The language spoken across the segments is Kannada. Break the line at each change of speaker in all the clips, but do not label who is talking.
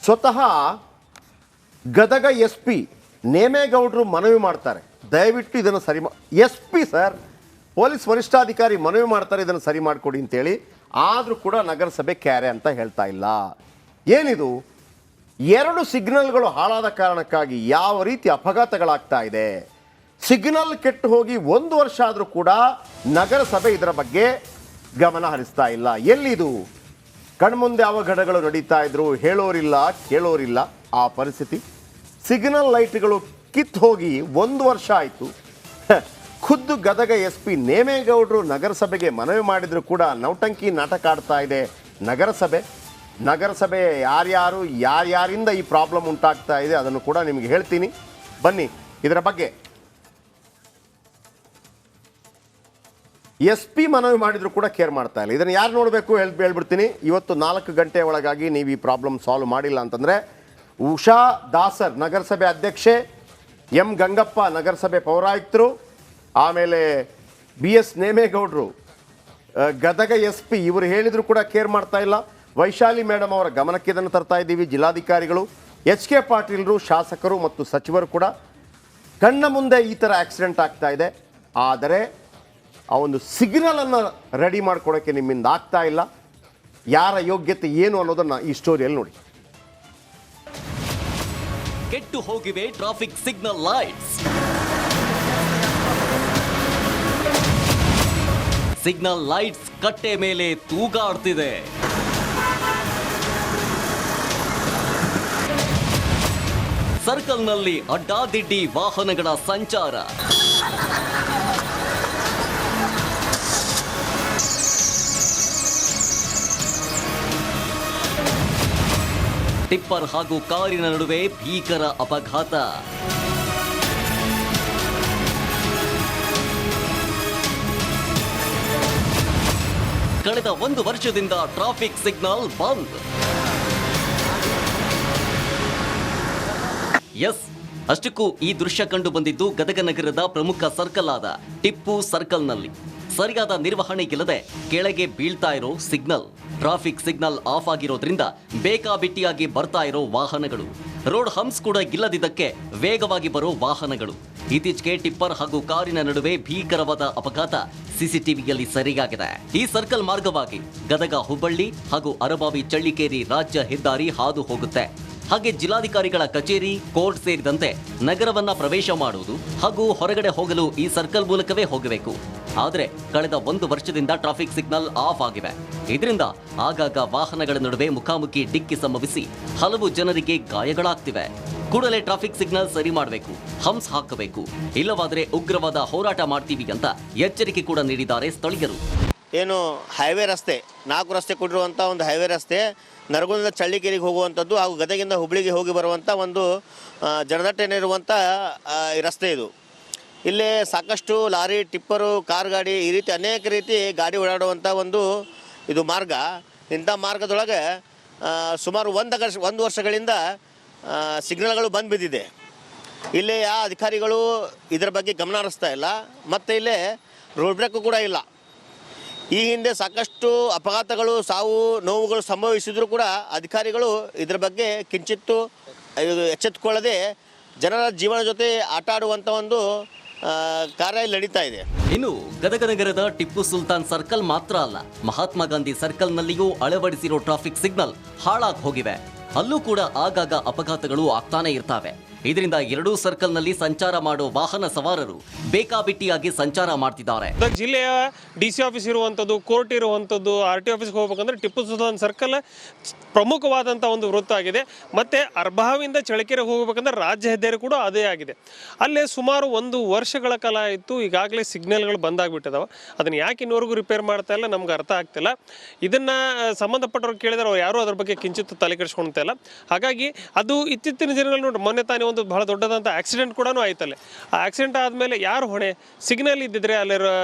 ಸ್ವತಃ ಗದಗ ಎಸ್ ಪಿ ನೇಮೇಗೌಡರು ಮನವಿ ಮಾಡ್ತಾರೆ, ದಯವಿಟ್ಟು ಇದನ್ನು ಸರಿ ಎಸ್ ಪಿ ಸರ್, ಪೊಲೀಸ್ ವರಿಷ್ಠಾಧಿಕಾರಿ ಮನವಿ ಮಾಡ್ತಾರೆ ಇದನ್ನು ಸರಿ ಮಾಡಿಕೊಡಿ ಅಂತೇಳಿ. ಆದರೂ ಕೂಡ ನಗರಸಭೆ ಕ್ಯಾರೆ ಅಂತ ಹೇಳ್ತಾ ಇಲ್ಲ. ಏನಿದು? 2 ಸಿಗ್ನಲ್ಗಳು ಹಾಳಾದ ಕಾರಣಕ್ಕಾಗಿ ಯಾವ ರೀತಿ ಅಪಘಾತಗಳಾಗ್ತಾ ಇದೆ. ಸಿಗ್ನಲ್ ಕೆಟ್ಟು ಹೋಗಿ 1 ವರ್ಷ ಆದರೂ ಕೂಡ ನಗರಸಭೆ ಇದರ ಬಗ್ಗೆ ಗಮನ ಹರಿಸ್ತಾ ಇಲ್ಲ. ಎಲ್ಲಿದು? ಕಣ್ಮುಂದೆ ಅವಘಡಗಳು ನಡೀತಾ ಇದ್ರು, ಹೇಳೋರಿಲ್ಲ ಕೇಳೋರಿಲ್ಲ ಆ ಪರಿಸ್ಥಿತಿ. ಸಿಗ್ನಲ್ ಲೈಟ್ಗಳು ಕಿತ್ತು ಹೋಗಿ 1 ವರ್ಷ ಆಯಿತು. ಖುದ್ದು ಗದಗ ಎಸ್ ಪಿ ನೇಮೇಗೌಡರು ನಗರಸಭೆಗೆ ಮನವಿ ಮಾಡಿದ್ರು ಕೂಡ ನೌಟಂಕಿ ನಾಟಕ ಆಡ್ತಾ ಇದೆ ನಗರಸಭೆ ಯಾರ್ಯಾರಿಂದ ಈ ಪ್ರಾಬ್ಲಮ್ ಉಂಟಾಗ್ತಾ ಇದೆ ಅದನ್ನು ಕೂಡ ನಿಮಗೆ ಹೇಳ್ತೀನಿ. ಬನ್ನಿ ಇದರ ಬಗ್ಗೆ. ಎಸ್ ಪಿ ಮನವಿ ಮಾಡಿದ್ರು ಕೂಡ ಕೇರ್ ಮಾಡ್ತಾ ಇಲ್ಲ. ಇದನ್ನು ಯಾರು ನೋಡಬೇಕು ಹೇಳ್ಬಿಡ್ತೀನಿ. ಇವತ್ತು 4 ಗಂಟೆ ಒಳಗಾಗಿ ನೀವು ಈ ಪ್ರಾಬ್ಲಮ್ ಸಾಲ್ವ್ ಮಾಡಿಲ್ಲ ಅಂತಂದರೆ ಉಷಾ ದಾಸರ್ ನಗರಸಭೆ ಅಧ್ಯಕ್ಷೆ, ಎಂ ಗಂಗಪ್ಪ ನಗರಸಭೆ ಪೌರಾಯುಕ್ತರು, ಆಮೇಲೆ BS ನೇಮೇಗೌಡರು ಗದಗ ಎಸ್ ಪಿ ಇವರು ಹೇಳಿದ್ರು ಕೂಡ ಕೇರ್ ಮಾಡ್ತಾ ಇಲ್ಲ. ವೈಶಾಲಿ ಮೇಡಮ್ ಅವರ ಗಮನಕ್ಕೆ ಇದನ್ನು ತರ್ತಾ ಇದ್ದೀವಿ. ಜಿಲ್ಲಾಧಿಕಾರಿಗಳು, HK ಪಾಟೀಲರು, ಶಾಸಕರು ಮತ್ತು ಸಚಿವರು ಕೂಡ ಕಣ್ಣ ಮುಂದೆ ಈ ಥರ ಆಕ್ಸಿಡೆಂಟ್ ಆಗ್ತಾ ಇದೆ. ಆದರೆ ಆ ಒಂದು ಸಿಗ್ನಲನ್ನು ರೆಡಿ ಮಾಡ್ಕೊಡೋಕ್ಕೆ ನಿಮ್ಮಿಂದ ಆಗ್ತಾ ಇಲ್ಲ. ಯಾರ ಯೋಗ್ಯತೆ ಏನು ಅನ್ನೋದನ್ನು ಈ ಸ್ಟೋರಿಯಲ್ಲಿ ನೋಡಿ.
ಕೆಟ್ಟು ಹೋಗಿವೆ traffic signal lights. Signal lights ಕಟ್ಟೆ ಮೇಲೆ ತೂಗಾಡ್ತಿದೆ. ಸರ್ಕಲ್ನಲ್ಲಿ ಅಡ್ಡಾದಿಡ್ಡಿ ವಾಹನಗಳ ಸಂಚಾರ. ಟಿಪ್ಪರ್ ಹಾಗೂ ಕಾರಿನ ನಡುವೆ ಭೀಕರ ಅಪಘಾತ. ಕಳೆದ 1 ವರ್ಷದಿಂದ ಟ್ರಾಫಿಕ್ ಸಿಗ್ನಲ್ ಬಂದ್. ಎಸ್, ಅಷ್ಟಕ್ಕೂ ಈ ದೃಶ್ಯ ಕಂಡು ಬಂದಿದ್ದು ಗದಗ ನಗರದ ಪ್ರಮುಖ ಸರ್ಕಲ್ ಆದ ಟಿಪ್ಪು ಸರ್ಕಲ್ನಲ್ಲಿ. ಸರಿಯಾದ ನಿರ್ವಹಣೆ ಇಲ್ಲದೆ ಕೆಳಗೆ ಬೀಳ್ತಾ ಇರೋ ಸಿಗ್ನಲ್. ಟ್ರಾಫಿಕ್ ಸಿಗ್ನಲ್ ಆಫ್ ಆಗಿರೋದ್ರಿಂದ ಬೇಕಾಬಿಟ್ಟಿಯಾಗಿ ಬರ್ತಾ ಇರೋ ವಾಹನಗಳು. ರೋಡ್ ಹಂಪ್ಸ್ ಕೂಡ ಇಲ್ಲದಿದ್ದಕ್ಕೆ ವೇಗವಾಗಿ ಬರೋ ವಾಹನಗಳು. ಇತ್ತೀಚೆಗೆ ಟಿಪ್ಪರ್ ಹಾಗೂ ಕಾರಿನ ನಡುವೆ ಭೀಕರವಾದ ಅಪಘಾತ ಸಿಸಿಟಿವಿಯಲ್ಲಿ ಸೆರೆಯಾಗಿದೆ. ಈ ಸರ್ಕಲ್ ಮಾರ್ಗವಾಗಿ ಗದಗ ಹುಬ್ಬಳ್ಳಿ ಹಾಗೂ ಅರಬಾವಿ ಚಳ್ಳಿಕೇರಿ ರಾಜ್ಯ ಹೆದ್ದಾರಿ ಹಾದು ಹೋಗುತ್ತೆ. ಹಾಗೆ ಜಿಲ್ಲಾಧಿಕಾರಿಗಳ ಕಚೇರಿ, ಕೋರ್ಟ್ ಸೇರಿದಂತೆ ನಗರವನ್ನ ಪ್ರವೇಶ ಮಾಡುವುದು ಹಾಗೂ ಹೊರಗಡೆ ಹೋಗಲು ಈ ಸರ್ಕಲ್ ಮೂಲಕವೇ ಹೋಗಬೇಕು. ಆದರೆ ಕಳೆದ 1 ವರ್ಷದಿಂದ ಟ್ರಾಫಿಕ್ ಸಿಗ್ನಲ್ ಆಫ್ ಆಗಿವೆ. ಇದರಿಂದ ಆಗಾಗ ವಾಹನಗಳ ನಡುವೆ ಮುಖಾಮುಖಿ ಡಿಕ್ಕಿ ಸಂಭವಿಸಿ ಹಲವು ಜನರಿಗೆ ಗಾಯಗಳಾಗ್ತಿವೆ. ಕೂಡಲೇ ಟ್ರಾಫಿಕ್ ಸಿಗ್ನಲ್ ಸರಿ ಮಾಡಬೇಕು, ಹಂಪ್ಸ್ ಹಾಕಬೇಕು, ಇಲ್ಲವಾದರೆ ಉಗ್ರವಾದ ಹೋರಾಟ ಮಾಡ್ತೀವಿ ಅಂತ ಎಚ್ಚರಿಕೆ ಕೂಡ ನೀಡಿದ್ದಾರೆ ಸ್ಥಳೀಯರು.
ಏನು ಹೈವೇ ರಸ್ತೆ 4 ರಸ್ತೆ ಕೊಟ್ಟಿರುವಂಥ ಒಂದು ಹೈವೇ ರಸ್ತೆ ನರಗುಂದದಿಂದ ಚಳ್ಳಿಕೇರಿಗೆ ಹೋಗುವಂಥದ್ದು ಹಾಗೂ ಗದಗಿಂದ ಹುಬ್ಬಳ್ಳಿಗೆ ಹೋಗಿ ಬರುವಂಥ ಒಂದು ಜನದಟ್ಟಣೆಯಿರುವಂಥ ರಸ್ತೆ ಇದು. ಇಲ್ಲಿ ಸಾಕಷ್ಟು ಲಾರಿ, ಟಿಪ್ಪರು, ಕಾರ್ ಗಾಡಿ ಈ ರೀತಿ ಅನೇಕ ರೀತಿ ಗಾಡಿ ಓಡಾಡುವಂಥ ಒಂದು ಇದು ಮಾರ್ಗ. ಇಂಥ ಮಾರ್ಗದೊಳಗೆ ಸುಮಾರು 1 ವರ್ಷಗಳಿಂದ ಸಿಗ್ನಲ್ಗಳು ಬಂದು ಬಿದ್ದಿದೆ. ಇಲ್ಲೇ ಯಾವ ಅಧಿಕಾರಿಗಳು ಇದರ ಬಗ್ಗೆ ಗಮನ ಹರಿಸ್ತಾ ಇಲ್ಲ. ಮತ್ತು ಇಲ್ಲೇ ರೋಡ್ ಬ್ರೇಕು ಕೂಡ ಇಲ್ಲ. ಈ ಹಿಂದೆ ಸಾಕಷ್ಟು ಅಪಘಾತಗಳು, ಸಾವು ನೋವುಗಳು ಸಂಭವಿಸಿದರೂ ಕೂಡ ಅಧಿಕಾರಿಗಳು ಇದರ ಬಗ್ಗೆ ಕಿಂಚಿತ್ತು ಎಚ್ಚೆತ್ತುಕೊಳ್ಳದೆ ಜನರ ಜೀವನ ಜೊತೆ ಆಟ ಆಡುವಂಥ ಒಂದು ಕಾರ್ಯ ನಡೀತಾ ಇದೆ.
ಇನ್ನು ಗದಗ ನಗರದ ಟಿಪ್ಪು ಸುಲ್ತಾನ್ ಸರ್ಕಲ್ ಮಾತ್ರ ಅಲ್ಲ, ಮಹಾತ್ಮ ಗಾಂಧಿ ಸರ್ಕಲ್ನಲ್ಲಿಯೂ ಅಳವಡಿಸಿರೋ ಟ್ರಾಫಿಕ್ ಸಿಗ್ನಲ್ ಹಾಳಾಗಿ ಹೋಗಿವೆ. ಅಲ್ಲೂ ಕೂಡ ಆಗಾಗ ಅಪಘಾತಗಳು ಆಗ್ತಾನೆ ಇರ್ತವೆ. ಇದರಿಂದ 2 ಸರ್ಕಲ್ನಲ್ಲಿ ಸಂಚಾರ ಮಾಡೋ ವಾಹನ ಸವಾರರು ಬೇಕಾಬಿಟ್ಟಿಯಾಗಿ ಸಂಚಾರ ಮಾಡ್ತಿದ್ದಾರೆ.
ಜಿಲ್ಲೆಯ DC ಆಫೀಸ್ ಇರುವಂಥದ್ದು, ಕೋರ್ಟ್ ಇರುವಂಥದ್ದು, RT ಆಫೀಸ್ಗೆ ಹೋಗ್ಬೇಕಂದ್ರೆ ಟಿಪ್ಪು ಸುಲ್ತಾನ್ ಸರ್ಕಲ್ ಪ್ರಮುಖವಾದಂಥ ಒಂದು ವೃತ್ತ ಆಗಿದೆ. ಮತ್ತು ಅರ್ಬಾವಿಂದ ಚಳ್ಳಕೆರೆಗೆ ಹೋಗ್ಬೇಕಂದ್ರೆ ರಾಜ್ಯ ಹೆದ್ದಾರಿ ಕೂಡ ಅದೇ ಆಗಿದೆ. ಅಲ್ಲೇ ಸುಮಾರು 1 ವರ್ಷಗಳ ಕಾಲ ಆಯಿತು. ಈಗಾಗಲೇ ಸಿಗ್ನಲ್ಗಳು ಬಂದಾಗ್ಬಿಟ್ಟಿದಾವೆ. ಅದನ್ನು ಯಾಕೆ ಇನ್ನೂವರೆಗೂ ರಿಪೇರ್ ಮಾಡ್ತಾ ಇಲ್ಲ ನಮ್ಗೆ ಅರ್ಥ ಆಗ್ತಿಲ್ಲ. ಇದನ್ನು ಸಂಬಂಧಪಟ್ಟವ್ರು ಕೇಳಿದ್ರೆ ಅವ್ರು ಯಾರೂ ಅದ್ರ ಬಗ್ಗೆ ಕಿಂಚಿತ್ತು ತಲೆ ಕೆಡಿಸ್ಕೊಳ್ತಾ ಇಲ್ಲ. ಹಾಗಾಗಿ ಅದು ಇತ್ತೀಚಿನ ದಿನಗಳಲ್ಲಿ ನೋಡಿ, ಮೊನ್ನೆ ತಾನೇ ಒಂದು ಬಹಳ ದೊಡ್ಡದಂಥ ಆಕ್ಸಿಡೆಂಟ್ ಕೂಡ ಆಯ್ತಲ್ಲೇ. ಆ ಆಕ್ಸಿಡೆಂಟ್ ಆದಮೇಲೆ ಯಾರು ಹೊಣೆ? ಸಿಗ್ನಲ್ ಇದ್ದಿದ್ರೆ ಅಲ್ಲಿ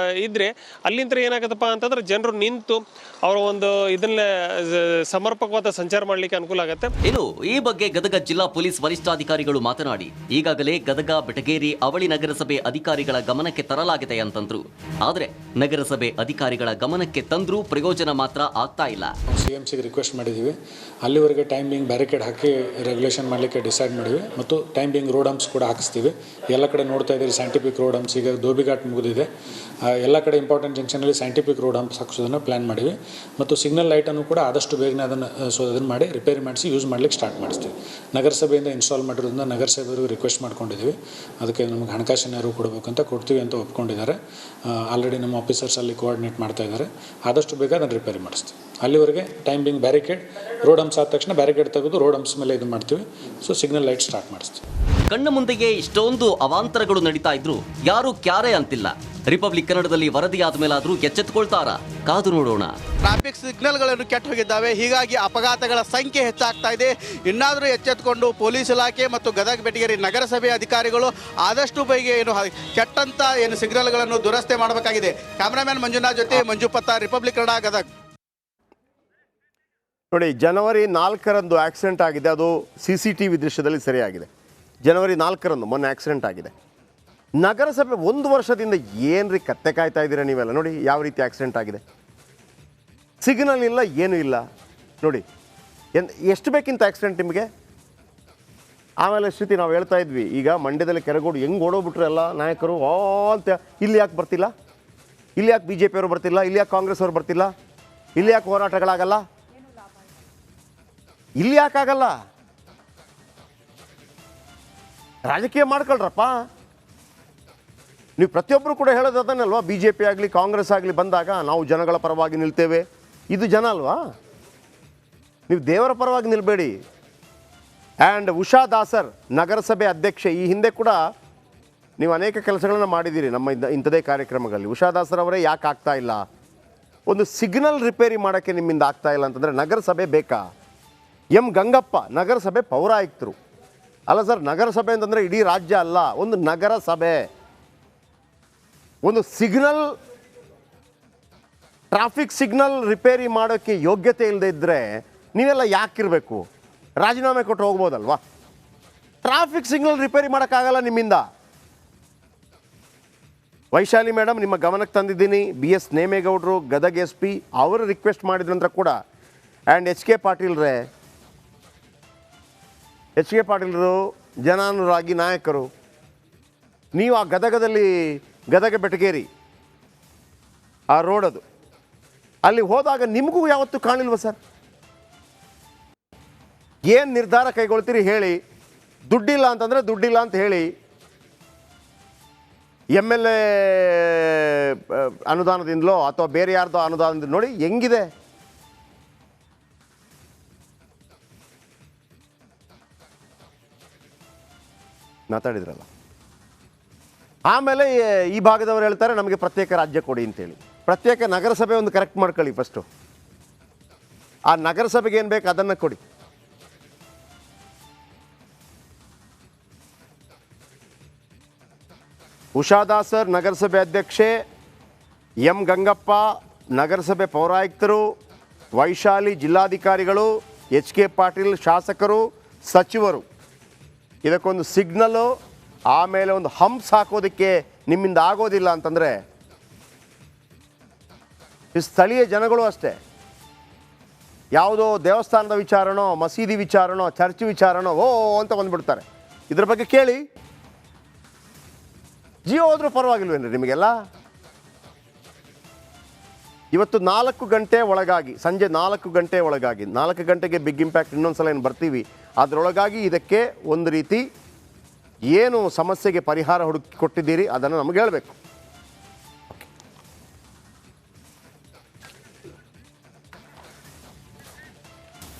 ಇದ್ದರೆ ಅಲ್ಲಿಂದ ಏನಾಗುತ್ತಪ್ಪ ಅಂತಂದ್ರೆ ಜನರು ನಿಂತು ಅವರ ಒಂದು ಇದನ್ನೇ ಸಮರ್ಪಕವಾದ ಸಂಚಾರ ಮಾಡಲಿಕ್ಕೆ ಅನುಕೂಲ ಆಗುತ್ತೆ.
ಇನ್ನು ಈ ಬಗ್ಗೆ ಗದಗ ಜಿಲ್ಲಾ ಪೊಲೀಸ್ ವರಿಷ್ಠಾಧಿಕಾರಿಗಳು ಮಾತನಾಡಿ ಈಗಾಗಲೇ ಗದಗ, ಬೆಟಗೇರಿ, ಅವಳಿ ನಗರಸಭೆ ಅಧಿಕಾರಿಗಳ ಗಮನಕ್ಕೆ ತರಲಾಗಿದೆ ಅಂತಂದ್ರು. ಆದರೆ ನಗರಸಭೆ ಅಧಿಕಾರಿಗಳ ಗಮನಕ್ಕೆ ತಂದ್ರೂ ಪ್ರಯೋಜನ ಮಾತ್ರ ಆಗ್ತಾ ಇಲ್ಲ.
CMCಗೆ ರಿಕ್ವೆಸ್ಟ್ ಮಾಡಿದ್ದೀವಿ. ಅಲ್ಲಿವರೆಗೆ ಟೈಮಿಂಗ್ ಬ್ಯಾರಿಕೇಡ್ ಹಾಕಿ ರೆಗ್ಯುಲೇಷನ್ ಮಾಡಲಿಕ್ಕೆ ಡಿಸೈಡ್ ಮಾಡಿವಿ ಮತ್ತು ಟೈಮಿಂಗ್ ರೋಡ್ ಹಂಪ್ಸ್ ಕೂಡ ಹಾಕಿಸ್ತೀವಿ. ಎಲ್ಲ ಕಡೆ ನೋಡ್ತಾ ಇದ್ದೀರಿ ಸೈಂಟಿಫಿಕ್ ರೋಡ್ ಹಂಪ್ಸ್, ಈಗ ಧೋಬಿಘಾಟ್ ಮುಗಿದಿದೆ. ಎಲ್ಲ ಕಡೆ ಇಂಪಾರ್ಟೆಂಟ್ ಜಂಕ್ಷನಲ್ಲಿ ಸೈಂಟಿಫಿಕ್ ರೋಡ್ ಹಂಪ್ಸ್ ಹಾಕಿಸೋದನ್ನು ಪ್ಲ್ಯಾನ್ ಮಾಡಿವಿ ಮತ್ತು ಸಿಗ್ನಲ್ ಲೈಟನ್ನು ಕೂಡ ಆದಷ್ಟು ಬೇಗನೆ ಅದನ್ನು ಮಾಡಿ ರಿಪೇರಿ ಮಾಡಿಸಿ ಯೂಸ್ ಮಾಡಲಿಕ್ಕೆ ಸ್ಟಾರ್ಟ್ ಮಾಡಿಸ್ತೀವಿ. ನಗರಸಭೆಯಿಂದ ಇನ್ಸ್ಟಾಲ್ ಮಾಡಿರೋದ್ರಿಂದ ನಗರಸಭೆಯವರಿಗೆ ರಿಕ್ವೆಸ್ಟ್ ಮಾಡ್ಕೊಂಡಿದ್ದೀವಿ. ಅದಕ್ಕೆ ನಮಗೆ ಹಣಕಾಸಿನ ನೆರವು ಕೊಡಬೇಕಂತ ಕೊಡ್ತೀವಿ ಅಂತ ಒಪ್ಕೊಂಡಿದ್ದಾರೆ. ಆಲ್ರೆಡಿ ನಮ್ಮ ಆಫೀಸರ್ಸ್ ಅಲ್ಲಿ ಕೋಆರ್ಡಿನೇಟ್ ಮಾಡ್ತಾ ಇದ್ದಾರೆ. ಆದಷ್ಟು ಬೇಗ ಅದನ್ನು ರಿಪೇರಿ ಮಾಡಿಸ್ತೀವಿ. ಅಲ್ಲಿವರೆಗೆ ಟೈಮಿಂಗ್ ಬ್ಯಾರಿಕೇಡ್ ರೋಡ್ ಹಂಪ್ಸ್ ಆದ ತಕ್ಷಣ ಬ್ಯಾರಿಕೇಡ್ ತೆಗೆದು ರೋಡ್ ಹಂಪ್ಸ್ ಮೇಲೆ ಇದು ಮಾಡ್ತೀವಿ. ಸೊ ಸಿಗ್ನಲ್ ಲೈಟ್ ಸ್ಟಾರ್ಟ್ ಮಾಡಿಸ್ತೀವಿ.
ಕಣ್ಣ ಮುಂದೆಯೇ ಇಷ್ಟೊಂದು ಅವಾಂತರಗಳು ನಡೀತಾ ಇದ್ರು ಯಾರು ಕ್ಯಾರೆ ಅಂತಿಲ್ಲ. ರಿಪಬ್ಲಿಕ್ ಕನ್ನಡದಲ್ಲಿ ವರದಿಯಾದ ಮೇಲಾದ್ರೂ ಎಚ್ಚೆತ್ತುಕೊಳ್ತಾರಾ? ಕಾದು ನೋಡೋಣ.
ಟ್ರಾಫಿಕ್ ಸಿಗ್ನಲ್ಗಳನ್ನು ಕೆಟ್ಟು ಹೋಗಿದ್ದಾವೆ. ಹೀಗಾಗಿ ಅಪಘಾತಗಳ ಸಂಖ್ಯೆ ಹೆಚ್ಚಾಗ್ತಾ ಇದೆ. ಇನ್ನಾದರೂ ಎಚ್ಚೆತ್ತುಕೊಂಡು ಪೊಲೀಸ್ ಇಲಾಖೆ ಮತ್ತು ಗದಗ ಬೆಟಗೇರಿ ನಗರಸಭೆ ಅಧಿಕಾರಿಗಳು ಆದಷ್ಟು ಬೇಗ ಕೆಟ್ಟಂತ ಸಿಗ್ನಲ್ಗಳನ್ನು ದುರಸ್ತಿ ಮಾಡಬೇಕಾಗಿದೆ. ಕ್ಯಾಮರಾಮ್ಯಾನ್ ಮಂಜುನಾಥ್ ಜೊತೆ ಮಂಜು ಪತ್ತಾರ್, ರಿಪಬ್ಲಿಕ್ ಕನ್ನಡ, ಗದಗ.
ನೋಡಿ, ಜನವರಿ 4ರಂದು ಆಕ್ಸಿಡೆಂಟ್ ಆಗಿದೆ. ಅದು CCTV ದೃಶ್ಯದಲ್ಲಿ ಸರಿಯಾಗಿದೆ. ಜನವರಿ 4ರಂದು ಮೊನ್ನೆ ಆಕ್ಸಿಡೆಂಟ್ ಆಗಿದೆ. ನಗರಸಭೆ 1 ವರ್ಷದಿಂದ ಏನ್ರಿ ಕತ್ತೆ ಕಾಯ್ತಾ ಇದ್ದೀರಾ ನೀವೆಲ್ಲ? ನೋಡಿ ಯಾವ ರೀತಿ ಆಕ್ಸಿಡೆಂಟ್ ಆಗಿದೆ. ಸಿಗ್ನಲ್ ಇಲ್ಲ, ಏನೂ ಇಲ್ಲ. ನೋಡಿ ಎಷ್ಟು ಬೇಕಿಂತ ಆಕ್ಸಿಡೆಂಟ್ ನಿಮಗೆ. ಆಮೇಲೆ ಶ್ರುತಿ ನಾವು ಹೇಳ್ತಾ ಇದ್ವಿ, ಈಗ ಮಂಡ್ಯದಲ್ಲಿ ಕೆರಗೋಡು ಹೆಂಗೆ ಓಡೋಗ್ಬಿಟ್ರು ಎಲ್ಲ ನಾಯಕರು ಅಂತ. ಇಲ್ಲಿ ಯಾಕೆ ಬರ್ತಿಲ್ಲ? ಇಲ್ಲಿ ಯಾಕೆ BJP ಅವರು ಬರ್ತಿಲ್ಲ? ಇಲ್ಲಿ ಯಾಕೆ ಕಾಂಗ್ರೆಸ್ ಅವರು ಬರ್ತಿಲ್ಲ? ಇಲ್ಲಿ ಯಾಕೆ ಹೋರಾಟಗಳಾಗಲ್ಲ? ಇಲ್ಲಿ ಯಾಕಾಗಲ್ಲ? ರಾಜಕೀಯ ಮಾಡ್ಕೊಳ್ರಪ್ಪ. ನೀವು ಪ್ರತಿಯೊಬ್ಬರು ಕೂಡ ಹೇಳೋದು ಅದನ್ನಲ್ವಾ? BJP ಆಗಲಿ ಕಾಂಗ್ರೆಸ್ ಆಗಲಿ ಬಂದಾಗ ನಾವು ಜನಗಳ ಪರವಾಗಿ ನಿಲ್ತೇವೆ. ಇದು ಜನ ಅಲ್ವಾ? ನೀವು ದೇವರ ಪರವಾಗಿ ನಿಲ್ಬೇಡಿ. ಆ್ಯಂಡ್ ಉಷಾ ದಾಸರ್ ನಗರಸಭೆ ಅಧ್ಯಕ್ಷೆ, ಈ ಹಿಂದೆ ಕೂಡ ನೀವು ಅನೇಕ ಕೆಲಸಗಳನ್ನು ಮಾಡಿದ್ದೀರಿ ನಮ್ಮ ಇಂಥದೇ ಕಾರ್ಯಕ್ರಮಗಳಲ್ಲಿ. ಉಷಾ ದಾಸರ್ ಅವರೇ ಯಾಕೆ ಆಗ್ತಾ ಇಲ್ಲ? ಒಂದು ಸಿಗ್ನಲ್ ರಿಪೇರಿ ಮಾಡೋಕ್ಕೆ ನಿಮ್ಮಿಂದ ಆಗ್ತಾ ಇಲ್ಲ ಅಂತಂದರೆ ನಗರಸಭೆ ಬೇಕಾ? M ಗಂಗಪ್ಪ ನಗರಸಭೆ ಪೌರಾಯುಕ್ತರು ಅಲ್ಲ ಸರ್. ನಗರಸಭೆ ಅಂತಂದರೆ ಇಡೀ ರಾಜ್ಯ ಅಲ್ಲ, ಒಂದು ನಗರಸಭೆ. ಒಂದು ಸಿಗ್ನಲ್, ಟ್ರಾಫಿಕ್ ಸಿಗ್ನಲ್ ರಿಪೇರಿ ಮಾಡೋಕ್ಕೆ ಯೋಗ್ಯತೆ ಇಲ್ಲದೆ ಇದ್ದರೆ ನೀವೆಲ್ಲ ಯಾಕಿರಬೇಕು? ರಾಜೀನಾಮೆ ಕೊಟ್ಟು ಹೋಗ್ಬೋದಲ್ವಾ? ಟ್ರಾಫಿಕ್ ಸಿಗ್ನಲ್ ರಿಪೇರಿ ಮಾಡೋಕ್ಕಾಗಲ್ಲ ನಿಮ್ಮಿಂದ. ವೈಶಾಲಿ ಮೇಡಮ್, ನಿಮ್ಮ ಗಮನಕ್ಕೆ ತಂದಿದ್ದೀನಿ. BS ನೇಮೇಗೌಡರು ಗದಗ SP ಅವರು ರಿಕ್ವೆಸ್ಟ್ ಮಾಡಿದ ನಂತರ ಕೂಡ, ಆ್ಯಂಡ್ ಎಚ್ ಕೆ ಪಾಟೀಲರು ಜನಾನುರಾಗಿ ನಾಯಕರು. ನೀವು ಆ ಗದಗ ಬೆಟಗೇರಿ ಆ ರೋಡ್ ಅದು ಅಲ್ಲಿ ಹೋದಾಗ ನಿಮಗೂ ಯಾವತ್ತೂ ಕಾಣಿಲ್ವ ಸರ್? ಏನು ನಿರ್ಧಾರ ಕೈಗೊಳ್ತೀರಿ ಹೇಳಿ. ದುಡ್ಡಿಲ್ಲ ಅಂತಂದರೆ ದುಡ್ಡಿಲ್ಲ ಅಂತ ಹೇಳಿ. MLA ಅನುದಾನದಿಂದಲೋ ಅಥವಾ ಬೇರೆ ಯಾರ್ದೋ ಅನುದಾನದಿಂದ ನೋಡಿ ಹೆಂಗಿದೆ. ಮಾತಾಡಿದ್ರಲ್ಲ. ಆಮೇಲೆ ಈ ಭಾಗದವರು ಹೇಳ್ತಾರೆ ನಮಗೆ ಪ್ರತ್ಯೇಕ ರಾಜ್ಯ ಕೊಡಿ ಅಂತೇಳಿ. ಪ್ರತ್ಯೇಕ ನಗರಸಭೆ ಒಂದು ಕರೆಕ್ಟ್ ಮಾಡ್ಕೊಳ್ಳಿ ಫಸ್ಟು. ಆ ನಗರಸಭೆಗೆ ಏನು ಬೇಕು ಅದನ್ನು ಕೊಡಿ. ಉಷಾದಾಸರ್ ನಗರಸಭೆ ಅಧ್ಯಕ್ಷೆ, M ಗಂಗಪ್ಪ ನಗರಸಭೆ ಪೌರಾಯುಕ್ತರು, ವೈಶಾಲಿ ಜಿಲ್ಲಾಧಿಕಾರಿಗಳು, HK ಪಾಟೀಲ್ ಶಾಸಕರು, ಸಚಿವರು. ಇದಕ್ಕೊಂದು ಸಿಗ್ನಲ್ಲು, ಆಮೇಲೆ ಒಂದು ಹಂಪ್ಸ್ ಹಾಕೋದಕ್ಕೆ ನಿಮ್ಮಿಂದ ಆಗೋದಿಲ್ಲ ಅಂತಂದರೆ ಸ್ಥಳೀಯ ಜನಗಳು ಅಷ್ಟೇ. ಯಾವುದೋ ದೇವಸ್ಥಾನದ ವಿಚಾರನೋ, ಮಸೀದಿ ವಿಚಾರನೋ, ಚರ್ಚ್ ವಿಚಾರನೋ ಅಂತ ಬಂದುಬಿಡ್ತಾರೆ. ಇದ್ರ ಬಗ್ಗೆ ಕೇಳಿ. ಜಿಯೋ ಹೋದ್ರೂ ಪರವಾಗಿಲ್ವೇನ್ರಿ ನಿಮಗೆಲ್ಲ? ಇವತ್ತು 4 ಗಂಟೆ ಒಳಗಾಗಿ, ಸಂಜೆ 4 ಗಂಟೆ ಒಳಗಾಗಿ, 4 ಗಂಟೆಗೆ ಬಿಗ್ ಇಂಪ್ಯಾಕ್ಟ್ ಇನ್ನೊಂದು ಸಲ ಏನು ಬರ್ತೀವಿ, ಅದರೊಳಗಾಗಿ ಇದಕ್ಕೆ ಒಂದು ರೀತಿ ಏನು ಸಮಸ್ಯೆಗೆ ಪರಿಹಾರ ಕೊಟ್ಟಿದ್ದೀರಿ ಅದನ್ನು ನಮಗೆ ಹೇಳಬೇಕು.